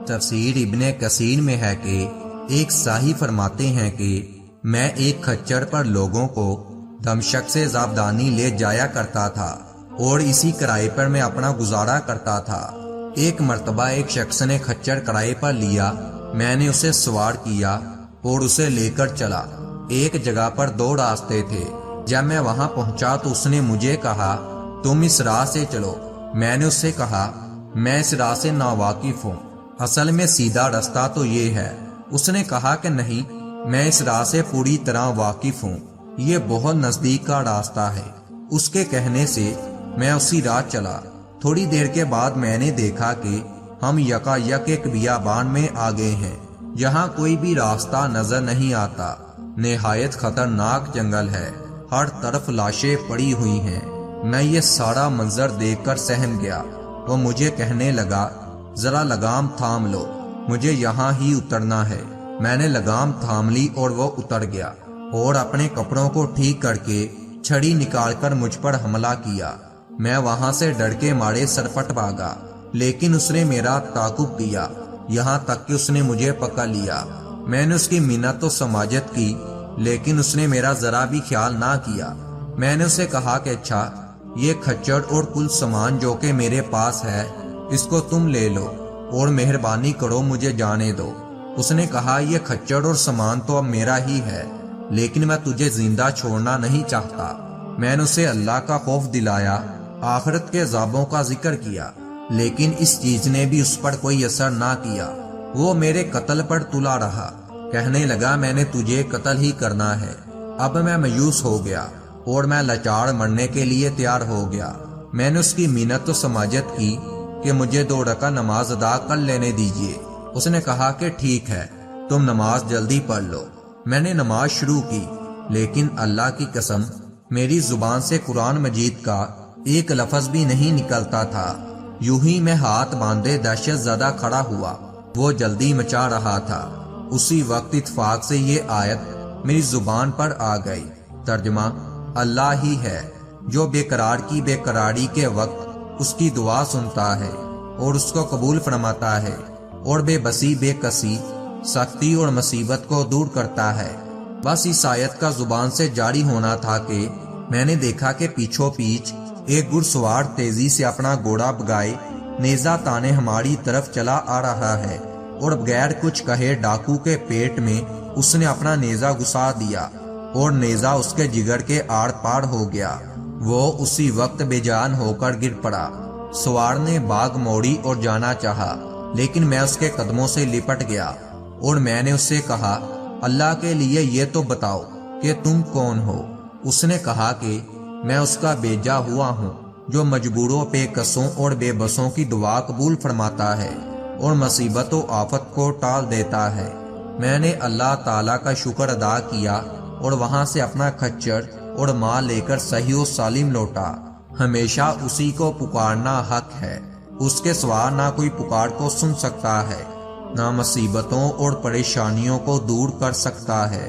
تفسیر ابن کثیر میں ہے کہ ایک صحابی فرماتے ہیں کہ میں ایک خچر پر لوگوں کو دمشق سے زابدانی لے جایا کرتا تھا اور اسی کرائے پر میں اپنا گزارا کرتا تھا۔ ایک مرتبہ ایک شخص نے خچر کرائے پر لیا، میں نے اسے سوار کیا اور اسے لے کر چلا۔ ایک جگہ پر 2 راستے تھے۔ جب میں وہاں پہنچا تو اس نے مجھے کہا تم اس راہ سے چلو۔ میں نے اس سے کہا میں اس راہ سے ناواقف ہوں، اصل میں سیدھا راستہ تو یہ ہے۔ اس نے کہا کہ نہیں، میں اس راہ سے پوری طرح واقف ہوں، یہ بہت نزدیک کا راستہ ہے۔ اس کے کہنے سے میں اسی راہ چلا۔ تھوڑی دیر کے بعد میں نے دیکھا کہ ہم یکا یک ایک بیابان میں آ گئے ہیں، جہاں کوئی بھی راستہ نظر نہیں آتا۔ نہایت خطرناک جنگل ہے، ہر طرف لاشیں پڑی ہوئی ہیں۔ میں یہ سارا منظر دیکھ کر سہم گیا۔ وہ مجھے کہنے لگا ذرا لگام تھام لو، مجھے یہاں ہی اترنا ہے۔ میں نے لگام تھام لی اور وہ اتر گیا اور اپنے کپڑوں کو ٹھیک کر کے چھڑی نکال کر مجھ پر حملہ کیا۔ میں وہاں سے ڈر کے مارے سرپٹ بھاگا، لیکن اس نے میرا تعاقب کیا، یہاں تک کہ اس نے مجھے پکڑ لیا۔ میں نے اس کی منت و سماجت کی، لیکن اس نے میرا ذرا بھی خیال نہ کیا۔ میں نے اسے کہا کہ اچھا، یہ خچر اور کل سامان جو کہ میرے پاس ہے اس کو تم لے لو اور مہربانی کرو مجھے جانے دو۔ اس نے کہا یہ خچر اور سامان تو اب میرا ہی ہے، لیکن میں تجھے زندہ چھوڑنا نہیں چاہتا۔ میں نے اسے اللہ کا خوف دلایا، آخرت کے عذابوں کا ذکر کیا، لیکن اس چیز نے بھی اس پر کوئی اثر نہ کیا۔ وہ میرے قتل پر تلا رہا، کہنے لگا میں نے تجھے قتل ہی کرنا ہے۔ اب میں مایوس ہو گیا اور میں لاچار مرنے کے لیے تیار ہو گیا۔ میں نے اس کی منت و سماجت کی کہ مجھے 2 رکعت نماز ادا کر لینے دیجیے۔ اس نے کہا کہ ٹھیک ہے، تم نماز جلدی پڑھ لو۔ میں نے نماز شروع کی، لیکن اللہ کی قسم میری زبان سے قرآن مجید کا ایک لفظ بھی نہیں نکلتا تھا۔ یوں ہی میں ہاتھ باندھے دہشت زدہ کھڑا ہوا۔ وہ جلدی مچا رہا تھا۔ اسی وقت اتفاق سے یہ آیت میری زبان پر آ گئی۔ ترجمہ: اللہ ہی ہے جو بے قرار کی بے قراری کے وقت اس کی دعا سنتا ہے اور اس کو قبول فرماتا ہے، اور بے بسی بے کسی سختی اور مصیبت کو دور کرتا ہے۔ بس اس آیت کا زبان سے جاری ہونا تھا کہ میں نے دیکھا کہ پیچھوں پیچھ ایک گھڑسوار تیزی سے اپنا گھوڑا بگائے نیزہ تانے ہماری طرف چلا آ رہا ہے، اور بغیر کچھ کہے ڈاکو کے پیٹ میں اس نے اپنا نیزہ گھسا دیا اور نیزہ اس کے جگر کے آڑ پاڑ ہو گیا۔ وہ اسی وقت بے جان ہو کر گر پڑا۔ سوار نے باغ موڑی اور جانا چاہا، لیکن میں اس کے قدموں سے لپٹ گیا اور میں نے اس سے کہا اللہ کے لیے یہ تو بتاؤ کہ تم کون ہو؟ اس نے کہا کہ میں اس کا بھیجا ہوا ہوں جو مجبوروں بے کسوں اور بے بسوں کی دعا قبول فرماتا ہے اور مصیبت و آفت کو ٹال دیتا ہے۔ میں نے اللہ تعالیٰ کا شکر ادا کیا اور وہاں سے اپنا خچر اور مال لے کر صحیح و سالم لوٹا۔ ہمیشہ اسی کو پکارنا حق ہے، اس کے سوا نہ کوئی پکار کو سن سکتا ہے، نہ مصیبتوں اور پریشانیوں کو دور کر سکتا ہے۔